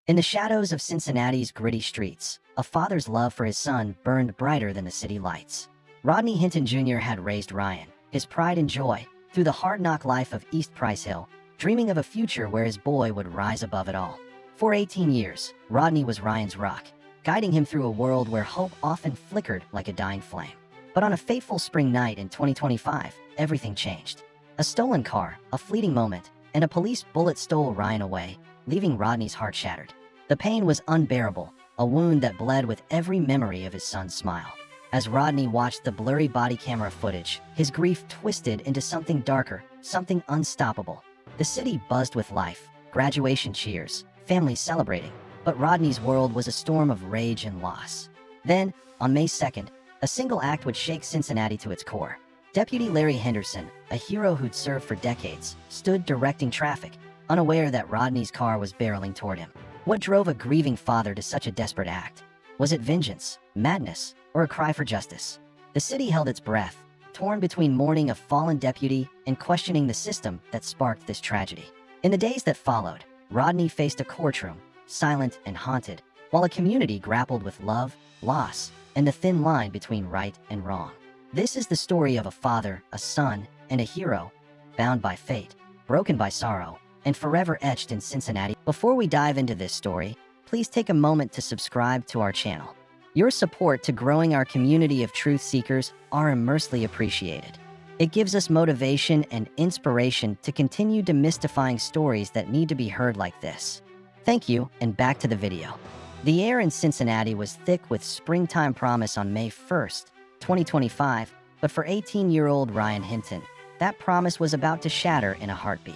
In the shadows of Cincinnati's gritty streets, a father's love for his son burned brighter than the city lights. Rodney Hinton Jr. had raised Ryan, his pride and joy, through the hard-knock life of East Price Hill, dreaming of a future where his boy would rise above it all. For 18 years, Rodney was Ryan's rock, guiding him through a world where hope often flickered like a dying flame. But on a fateful spring night in 2025, everything changed. A stolen car, a fleeting moment, and a police bullet stole Ryan away, leaving Rodney's heart shattered. The pain was unbearable, a wound that bled with every memory of his son's smile. As Rodney watched the blurry body camera footage, his grief twisted into something darker, something unstoppable. The city buzzed with life, graduation cheers, families celebrating, but Rodney's world was a storm of rage and loss. Then, on May 2nd, a single act would shake Cincinnati to its core. Deputy Larry Henderson, a hero who'd served for decades, stood directing traffic, unaware that Rodney's car was barreling toward him. What drove a grieving father to such a desperate act? Was it vengeance, madness, or a cry for justice? The city held its breath, torn between mourning a fallen deputy and questioning the system that sparked this tragedy. In the days that followed, Rodney faced a courtroom, silent and haunted, while a community grappled with love, loss, and the thin line between right and wrong. This is the story of a father, a son, and a hero, bound by fate, broken by sorrow, and forever etched in Cincinnati. Before we dive into this story, please take a moment to subscribe to our channel. Your support to growing our community of truth seekers are immensely appreciated. It gives us motivation and inspiration to continue demystifying stories that need to be heard like this. Thank you, and back to the video. The air in Cincinnati was thick with springtime promise on May 1st, 2025, but for 18-year-old Ryan Hinton, that promise was about to shatter in a heartbeat.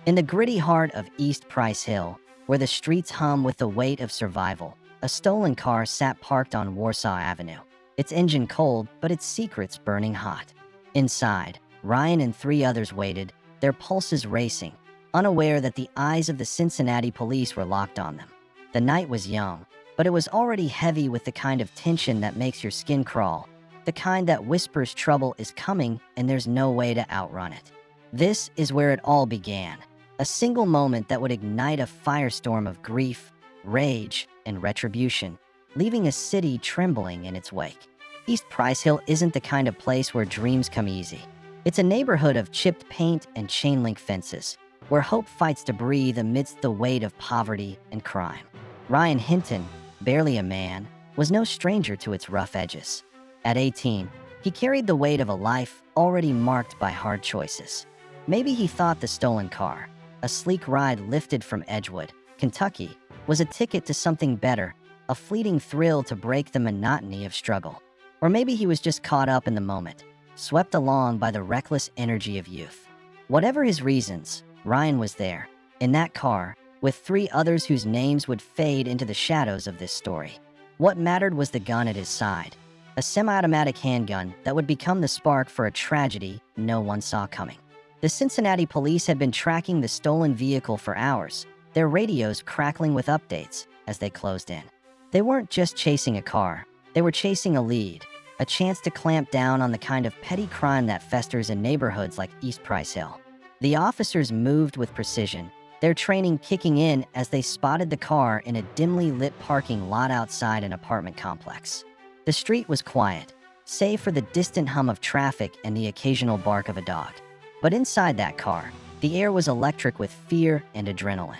In the gritty heart of East Price Hill, where the streets hum with the weight of survival, a stolen car sat parked on Warsaw Avenue, its engine cold but its secrets burning hot. Inside, Ryan and 3 others waited, their pulses racing, unaware that the eyes of the Cincinnati police were locked on them. The night was young, but it was already heavy with the kind of tension that makes your skin crawl, the kind that whispers trouble is coming and there's no way to outrun it. This is where it all began. A single moment that would ignite a firestorm of grief, rage, and retribution, leaving a city trembling in its wake. East Price Hill isn't the kind of place where dreams come easy. It's a neighborhood of chipped paint and chain-link fences, where hope fights to breathe amidst the weight of poverty and crime. Ryan Hinton, barely a man, was no stranger to its rough edges. At 18, he carried the weight of a life already marked by hard choices. Maybe he thought the stolen car, a sleek ride lifted from Edgewood, Kentucky, was a ticket to something better, a fleeting thrill to break the monotony of struggle. Or maybe he was just caught up in the moment, swept along by the reckless energy of youth. Whatever his reasons, Ryan was there, in that car, with 3 others whose names would fade into the shadows of this story. What mattered was the gun at his side, a semi-automatic handgun that would become the spark for a tragedy no one saw coming. The Cincinnati police had been tracking the stolen vehicle for hours, their radios crackling with updates as they closed in. They weren't just chasing a car, they were chasing a lead, a chance to clamp down on the kind of petty crime that festers in neighborhoods like East Price Hill. The officers moved with precision, their training kicking in as they spotted the car in a dimly lit parking lot outside an apartment complex. The street was quiet, save for the distant hum of traffic and the occasional bark of a dog. But inside that car, the air was electric with fear and adrenaline.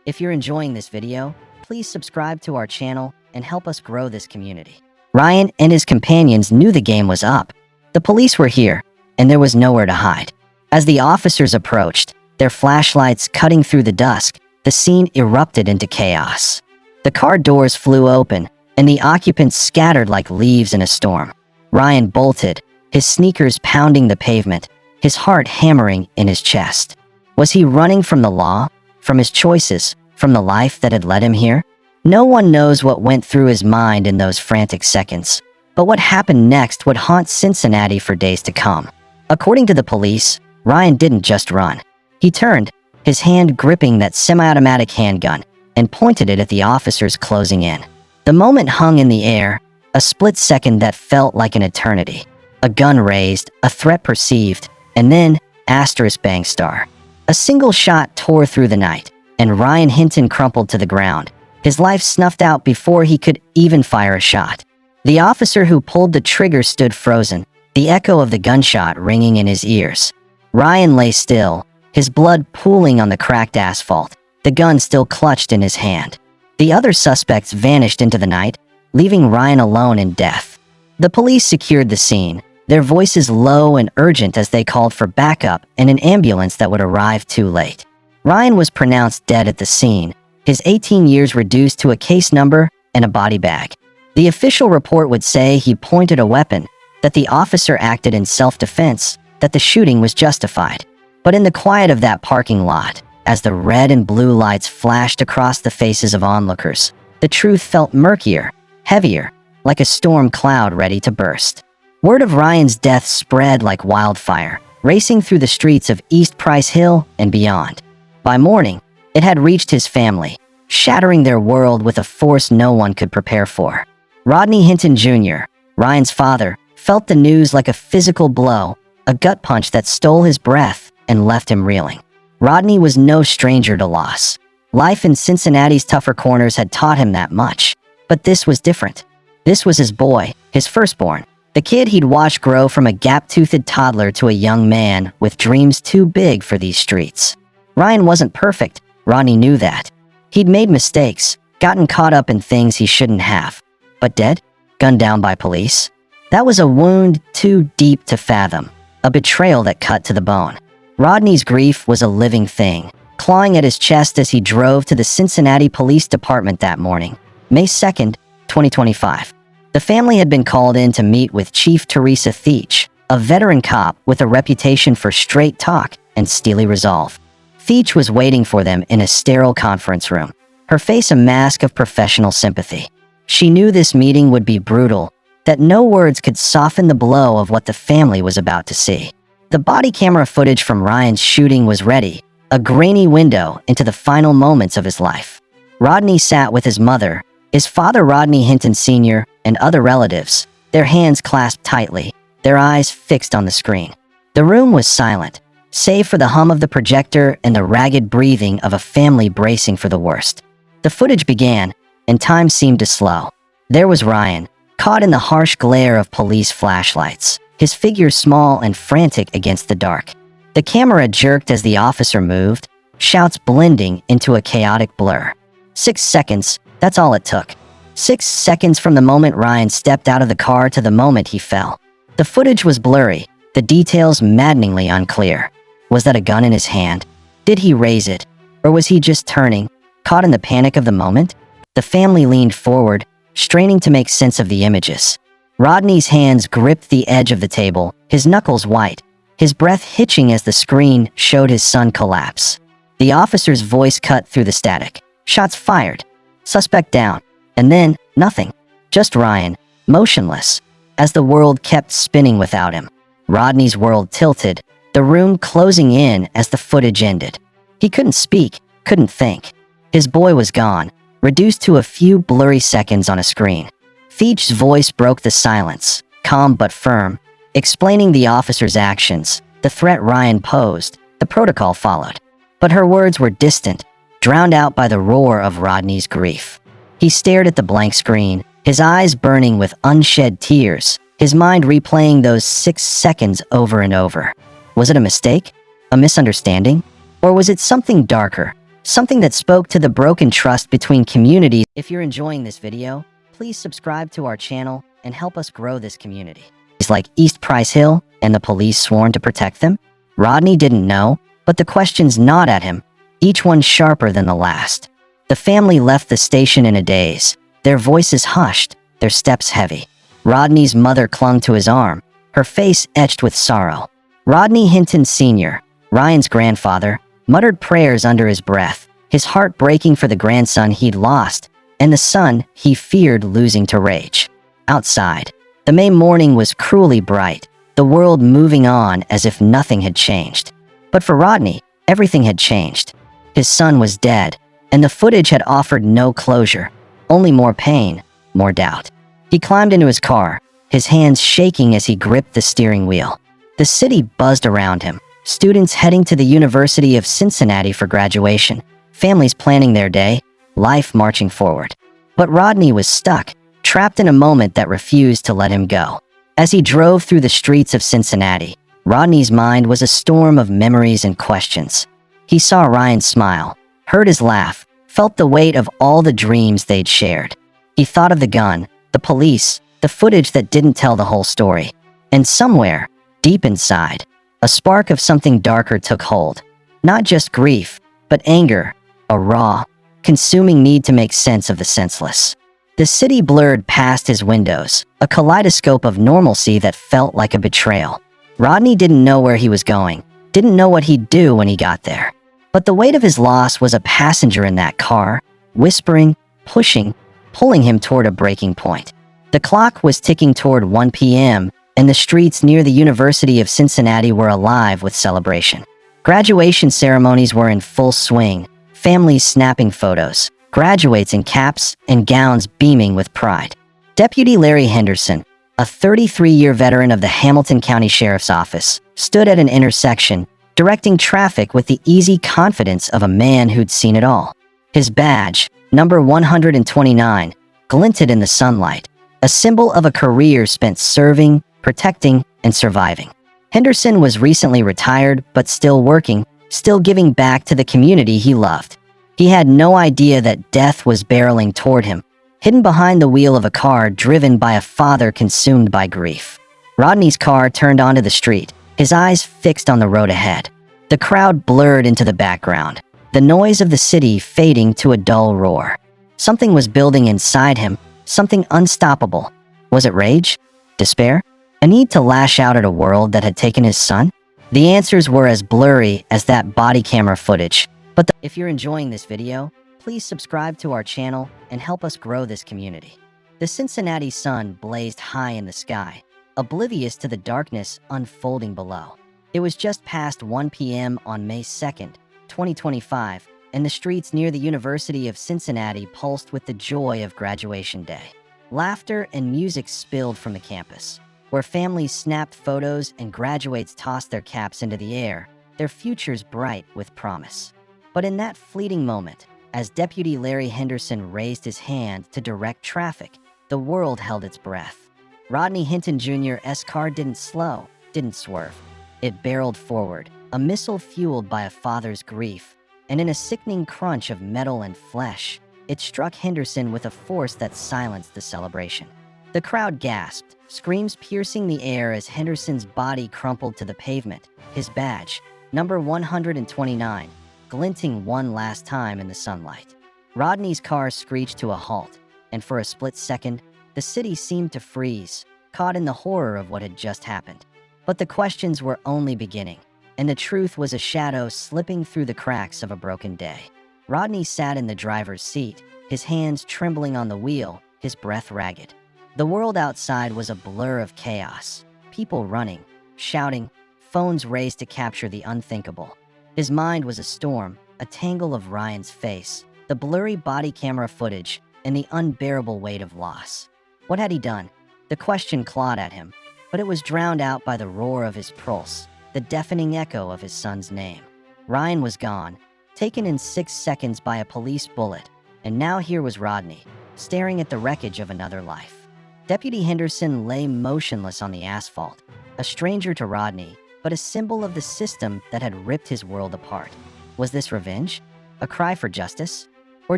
If you're enjoying this video, please subscribe to our channel and help us grow this community. Ryan and his companions knew the game was up. The police were here, and there was nowhere to hide. As the officers approached, their flashlights cutting through the dusk, the scene erupted into chaos. The car doors flew open, and the occupants scattered like leaves in a storm. Ryan bolted, his sneakers pounding the pavement, his heart hammering in his chest. Was he running from the law, from his choices, from the life that had led him here? No one knows what went through his mind in those frantic seconds, but what happened next would haunt Cincinnati for days to come. According to the police, Ryan didn't just run. He turned, his hand gripping that semi-automatic handgun, and pointed it at the officers closing in. The moment hung in the air, a split second that felt like an eternity. A gun raised, a threat perceived, and then, *bang star. A single shot tore through the night, and Ryan Hinton crumpled to the ground, his life snuffed out before he could even fire a shot. The officer who pulled the trigger stood frozen, the echo of the gunshot ringing in his ears. Ryan lay still, his blood pooling on the cracked asphalt, the gun still clutched in his hand. The other suspects vanished into the night, leaving Ryan alone in death. The police secured the scene, their voices low and urgent as they called for backup and an ambulance that would arrive too late. Ryan was pronounced dead at the scene, his 18 years reduced to a case number and a body bag. The official report would say he pointed a weapon, that the officer acted in self-defense, that the shooting was justified. But in the quiet of that parking lot, as the red and blue lights flashed across the faces of onlookers, the truth felt murkier, heavier, like a storm cloud ready to burst. Word of Ryan's death spread like wildfire, racing through the streets of East Price Hill and beyond. By morning, it had reached his family, shattering their world with a force no one could prepare for. Rodney Hinton Jr., Ryan's father, felt the news like a physical blow, a gut punch that stole his breath and left him reeling. Rodney was no stranger to loss. Life in Cincinnati's tougher corners had taught him that much. But this was different. This was his boy, his firstborn, the kid he'd watched grow from a gap-toothed toddler to a young man with dreams too big for these streets. Ryan wasn't perfect, Rodney knew that. He'd made mistakes, gotten caught up in things he shouldn't have. But dead? Gunned down by police? That was a wound too deep to fathom, a betrayal that cut to the bone. Rodney's grief was a living thing, clawing at his chest as he drove to the Cincinnati Police Department that morning, May 2nd, 2025. The family had been called in to meet with Chief Teresa Theach, a veteran cop with a reputation for straight talk and steely resolve. Theach was waiting for them in a sterile conference room, her face a mask of professional sympathy. She knew this meeting would be brutal, that no words could soften the blow of what the family was about to see. The body camera footage from Ryan's shooting was ready, a grainy window into the final moments of his life. Rodney sat with his mother, his father Rodney Hinton Sr., and other relatives, their hands clasped tightly, their eyes fixed on the screen. The room was silent, save for the hum of the projector and the ragged breathing of a family bracing for the worst. The footage began, and time seemed to slow. There was Ryan, caught in the harsh glare of police flashlights, his figure small and frantic against the dark. The camera jerked as the officer moved, shouts blending into a chaotic blur. 6 seconds, that's all it took. 6 seconds from the moment Ryan stepped out of the car to the moment he fell. The footage was blurry, the details maddeningly unclear. Was that a gun in his hand? Did he raise it? Or was he just turning, caught in the panic of the moment? The family leaned forward, straining to make sense of the images. Rodney's hands gripped the edge of the table, his knuckles white, his breath hitching as the screen showed his son collapse. The officer's voice cut through the static. Shots fired. Suspect down. And then, nothing. Just Ryan, motionless, as the world kept spinning without him. Rodney's world tilted, the room closing in as the footage ended. He couldn't speak, couldn't think. His boy was gone, reduced to a few blurry seconds on a screen. Theach's voice broke the silence, calm but firm, explaining the officer's actions, the threat Ryan posed, the protocol followed. But her words were distant, drowned out by the roar of Rodney's grief. He stared at the blank screen, his eyes burning with unshed tears, his mind replaying those 6 seconds over and over. Was it a mistake? A misunderstanding? Or was it something darker? Something that spoke to the broken trust between communities? If you're enjoying this video, please subscribe to our channel and help us grow this community. It's like East Price Hill and the police sworn to protect them? Rodney didn't know, but the questions gnawed at him, each one sharper than the last. The family left the station in a daze, their voices hushed, their steps heavy. Rodney's mother clung to his arm, her face etched with sorrow. Rodney Hinton Sr., Ryan's grandfather, muttered prayers under his breath, his heart breaking for the grandson he'd lost, and the son he feared losing to rage. Outside, the May morning was cruelly bright, the world moving on as if nothing had changed. But for Rodney, everything had changed. His son was dead, and the footage had offered no closure, only more pain, more doubt. He climbed into his car, his hands shaking as he gripped the steering wheel. The city buzzed around him, students heading to the University of Cincinnati for graduation, families planning their day, life marching forward. But Rodney was stuck, trapped in a moment that refused to let him go. As he drove through the streets of Cincinnati, Rodney's mind was a storm of memories and questions. He saw Ryan smile, heard his laugh, felt the weight of all the dreams they'd shared. He thought of the gun, the police, the footage that didn't tell the whole story. And somewhere, deep inside, a spark of something darker took hold. Not just grief, but anger, a raw, consuming need to make sense of the senseless. The city blurred past his windows, a kaleidoscope of normalcy that felt like a betrayal. Rodney didn't know where he was going, didn't know what he'd do when he got there. But the weight of his loss was a passenger in that car, whispering, pushing, pulling him toward a breaking point. The clock was ticking toward 1 p.m., and the streets near the University of Cincinnati were alive with celebration. Graduation ceremonies were in full swing, families snapping photos, graduates in caps and gowns beaming with pride. Deputy Larry Henderson, a 33-year veteran of the Hamilton County Sheriff's Office, stood at an intersection, directing traffic with the easy confidence of a man who'd seen it all. His badge, number 129, glinted in the sunlight, a symbol of a career spent serving, protecting, and surviving. Henderson was recently retired, but still working, still giving back to the community he loved. He had no idea that death was barreling toward him, hidden behind the wheel of a car driven by a father consumed by grief. Rodney's car turned onto the street, his eyes fixed on the road ahead. The crowd blurred into the background, the noise of the city fading to a dull roar. Something was building inside him, something unstoppable. Was it rage? Despair? A need to lash out at a world that had taken his son? The answers were as blurry as that body camera footage. But if you're enjoying this video, please subscribe to our channel and help us grow this community. The Cincinnati sun blazed high in the sky, oblivious to the darkness unfolding below. It was just past 1 p.m. on May 2nd, 2025, and the streets near the University of Cincinnati pulsed with the joy of graduation day. Laughter and music spilled from the campus, where families snapped photos and graduates tossed their caps into the air, their futures bright with promise. But in that fleeting moment, as Deputy Larry Henderson raised his hand to direct traffic, the world held its breath. Rodney Hinton Jr.'s car didn't slow, didn't swerve. It barreled forward, a missile fueled by a father's grief, and in a sickening crunch of metal and flesh, it struck Henderson with a force that silenced the celebration. The crowd gasped, screams piercing the air as Henderson's body crumpled to the pavement, his badge, number 129, glinting one last time in the sunlight. Rodney's car screeched to a halt, and for a split second, the city seemed to freeze, caught in the horror of what had just happened. But the questions were only beginning, and the truth was a shadow slipping through the cracks of a broken day. Rodney sat in the driver's seat, his hands trembling on the wheel, his breath ragged. The world outside was a blur of chaos, people running, shouting, phones raised to capture the unthinkable. His mind was a storm, a tangle of Ryan's face, the blurry body camera footage, and the unbearable weight of loss. What had he done? The question clawed at him, but it was drowned out by the roar of his pulse, the deafening echo of his son's name. Ryan was gone, taken in 6 seconds by a police bullet, and now here was Rodney, staring at the wreckage of another life. Deputy Henderson lay motionless on the asphalt, a stranger to Rodney, but a symbol of the system that had ripped his world apart. Was this revenge? A cry for justice? Or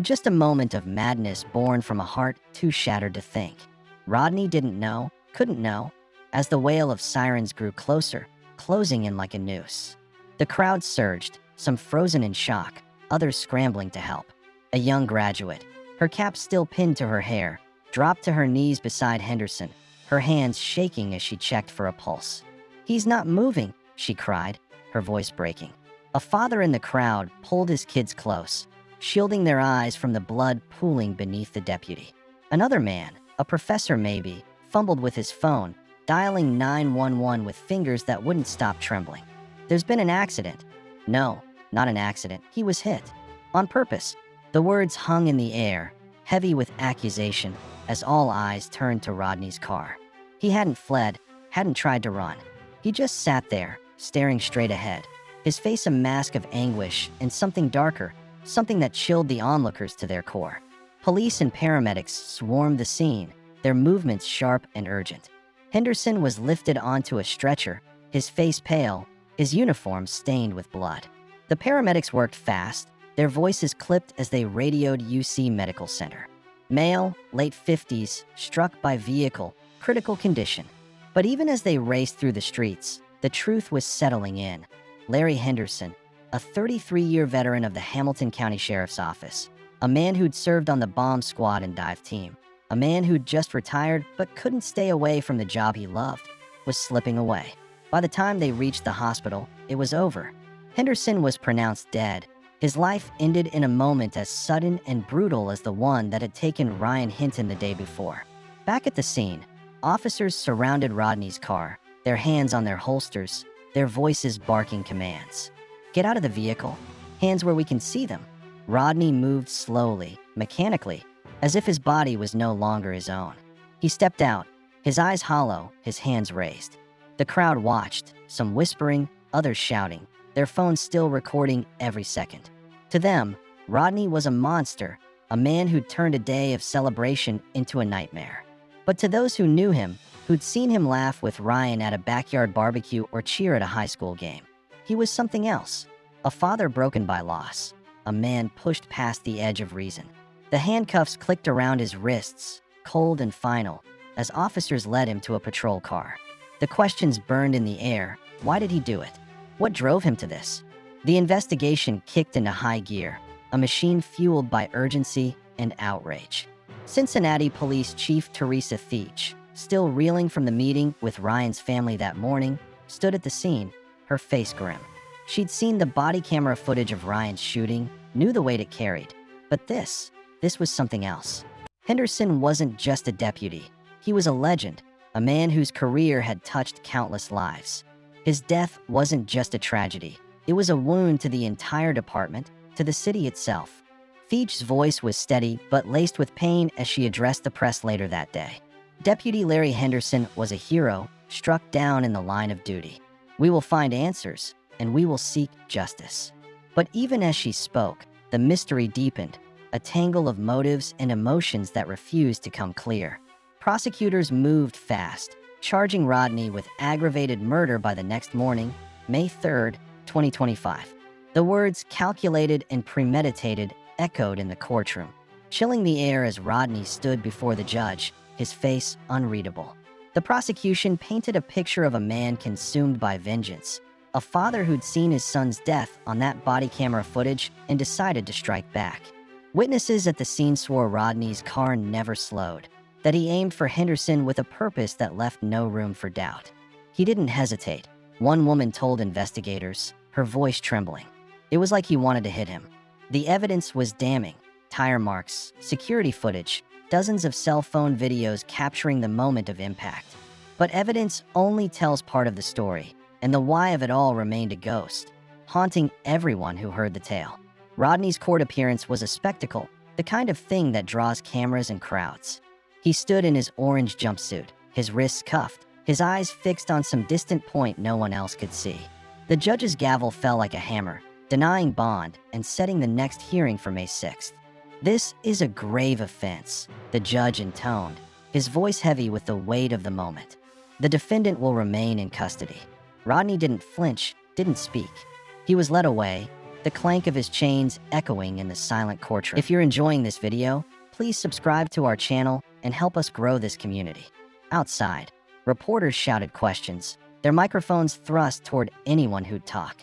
just a moment of madness born from a heart too shattered to think? Rodney didn't know, couldn't know, as the wail of sirens grew closer, closing in like a noose. The crowd surged, some frozen in shock, others scrambling to help. A young graduate, her cap still pinned to her hair, dropped to her knees beside Henderson, her hands shaking as she checked for a pulse. "He's not moving," she cried, her voice breaking. A father in the crowd pulled his kids close, shielding their eyes from the blood pooling beneath the deputy. Another man, a professor maybe, fumbled with his phone, dialing 911 with fingers that wouldn't stop trembling. "There's been an accident." "No, not an accident. He was hit. On purpose." The words hung in the air, heavy with accusation, as all eyes turned to Rodney's car. He hadn't fled, hadn't tried to run. He just sat there, staring straight ahead, his face a mask of anguish and something darker, something that chilled the onlookers to their core. Police and paramedics swarmed the scene, their movements sharp and urgent. Henderson was lifted onto a stretcher, his face pale, his uniform stained with blood. The paramedics worked fast, their voices clipped as they radioed UC Medical Center. Male, late 50s, struck by vehicle, critical condition. But even as they raced through the streets, the truth was settling in. Larry Henderson, a 33-year veteran of the Hamilton County Sheriff's Office, a man who'd served on the bomb squad and dive team, a man who'd just retired but couldn't stay away from the job he loved, was slipping away. By the time they reached the hospital, it was over. Henderson was pronounced dead. His life ended in a moment as sudden and brutal as the one that had taken Ryan Hinton the day before. Back at the scene, officers surrounded Rodney's car, their hands on their holsters, their voices barking commands. "Get out of the vehicle. Hands where we can see them." Rodney moved slowly, mechanically, as if his body was no longer his own. He stepped out, his eyes hollow, his hands raised. The crowd watched, some whispering, others shouting, their phones still recording every second. To them, Rodney was a monster, a man who'd turned a day of celebration into a nightmare. But to those who knew him, who'd seen him laugh with Ryan at a backyard barbecue or cheer at a high school game, he was something else. A father broken by loss, a man pushed past the edge of reason. The handcuffs clicked around his wrists, cold and final, as officers led him to a patrol car. The questions burned in the air. Why did he do it? What drove him to this? The investigation kicked into high gear, a machine fueled by urgency and outrage. Cincinnati Police Chief Teresa Theach, still reeling from the meeting with Ryan's family that morning, stood at the scene, her face grim. She'd seen the body camera footage of Ryan's shooting, knew the weight it carried. But this was something else. Henderson wasn't just a deputy. He was a legend, a man whose career had touched countless lives. His death wasn't just a tragedy. It was a wound to the entire department, to the city itself. Theach's voice was steady but laced with pain as she addressed the press later that day. Deputy Larry Henderson was a hero, struck down in the line of duty. We will find answers, and we will seek justice. But even as she spoke, the mystery deepened, a tangle of motives and emotions that refused to come clear. Prosecutors moved fast, charging Rodney with aggravated murder by the next morning, May 3rd, 2025. The words calculated and premeditated echoed in the courtroom, chilling the air as Rodney stood before the judge, his face unreadable. The prosecution painted a picture of a man consumed by vengeance, a father who'd seen his son's death on that body camera footage and decided to strike back. Witnesses at the scene swore Rodney's car never slowed, that he aimed for Henderson with a purpose that left no room for doubt. He didn't hesitate, one woman told investigators, her voice trembling. It was like he wanted to hit him. The evidence was damning. Tire marks, security footage, dozens of cell phone videos capturing the moment of impact. But evidence only tells part of the story, and the why of it all remained a ghost, haunting everyone who heard the tale. Rodney's court appearance was a spectacle, the kind of thing that draws cameras and crowds. He stood in his orange jumpsuit, his wrists cuffed, his eyes fixed on some distant point no one else could see. The judge's gavel fell like a hammer, denying bond and setting the next hearing for May 6th. "This is a grave offense," the judge intoned, his voice heavy with the weight of the moment. "The defendant will remain in custody." Rodney didn't flinch, didn't speak. He was led away, the clank of his chains echoing in the silent courtroom. If you're enjoying this video, please subscribe to our channel and help us grow this community. Outside, reporters shouted questions, their microphones thrust toward anyone who'd talk.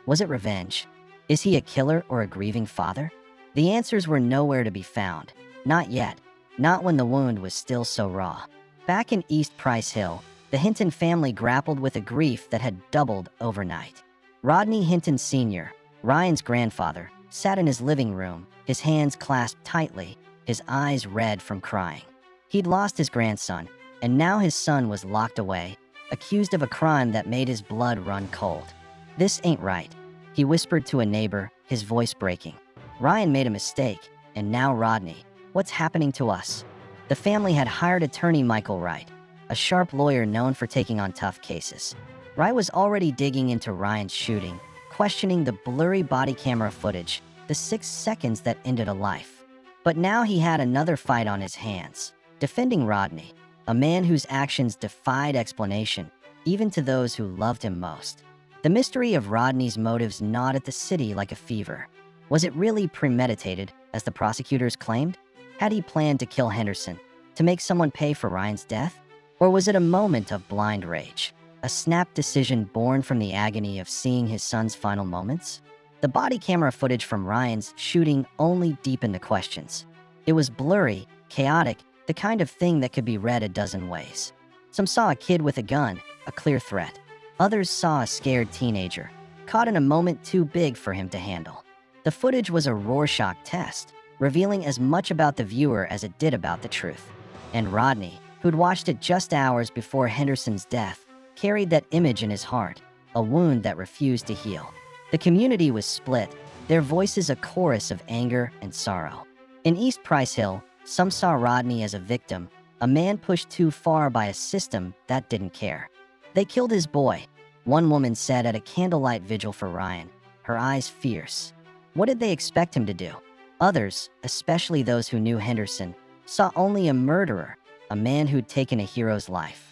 Was it revenge? Is he a killer or a grieving father? The answers were nowhere to be found. Not yet. Not when the wound was still so raw. Back in East Price Hill, the Hinton family grappled with a grief that had doubled overnight. Rodney Hinton Sr., Ryan's grandfather, sat in his living room, his hands clasped tightly, his eyes red from crying. He'd lost his grandson, and now his son was locked away, accused of a crime that made his blood run cold. "This ain't right," he whispered to a neighbor, his voice breaking. "Ryan made a mistake, and now Rodney. What's happening to us?" The family had hired attorney Michael Wright, a sharp lawyer known for taking on tough cases. Wright was already digging into Ryan's shooting, questioning the blurry body camera footage, the 6 seconds that ended a life. But now he had another fight on his hands, defending Rodney, a man whose actions defied explanation, even to those who loved him most. The mystery of Rodney's motives gnawed at the city like a fever. Was it really premeditated, as the prosecutors claimed? Had he planned to kill Henderson, to make someone pay for Ryan's death? Or was it a moment of blind rage, a snap decision born from the agony of seeing his son's final moments? The body camera footage from Ryan's shooting only deepened the questions. It was blurry, chaotic, the kind of thing that could be read a dozen ways. Some saw a kid with a gun, a clear threat. Others saw a scared teenager, caught in a moment too big for him to handle. The footage was a Rorschach test, revealing as much about the viewer as it did about the truth. And Rodney, who'd watched it just hours before Henderson's death, carried that image in his heart, a wound that refused to heal. The community was split, their voices a chorus of anger and sorrow. In East Price Hill, some saw Rodney as a victim, a man pushed too far by a system that didn't care. They killed his boy, one woman said at a candlelight vigil for Ryan, her eyes fierce. What did they expect him to do? Others, especially those who knew Henderson, saw only a murderer, a man who'd taken a hero's life.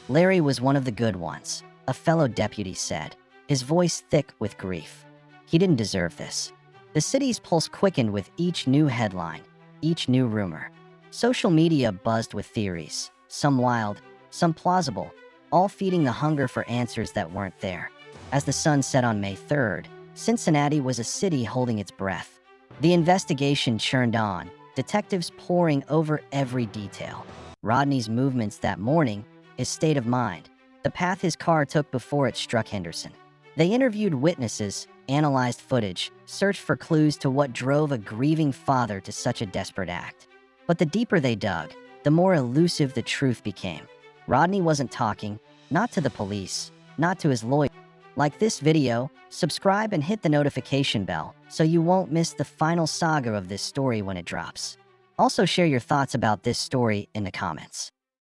Larry was one of the good ones, a fellow deputy said, his voice thick with grief. He didn't deserve this. The city's pulse quickened with each new headline, each new rumor. Social media buzzed with theories, some wild, some plausible, all feeding the hunger for answers that weren't there. As the sun set on May 3rd, Cincinnati was a city holding its breath. The investigation churned on, detectives poring over every detail. Rodney's movements that morning, his state of mind, the path his car took before it struck Henderson. They interviewed witnesses, analyzed footage, searched for clues to what drove a grieving father to such a desperate act. But the deeper they dug, the more elusive the truth became. Rodney wasn't talking, not to the police, not to his lawyer. Like this video, subscribe and hit the notification bell so you won't miss the final saga of this story when it drops. Also share your thoughts about this story in the comments.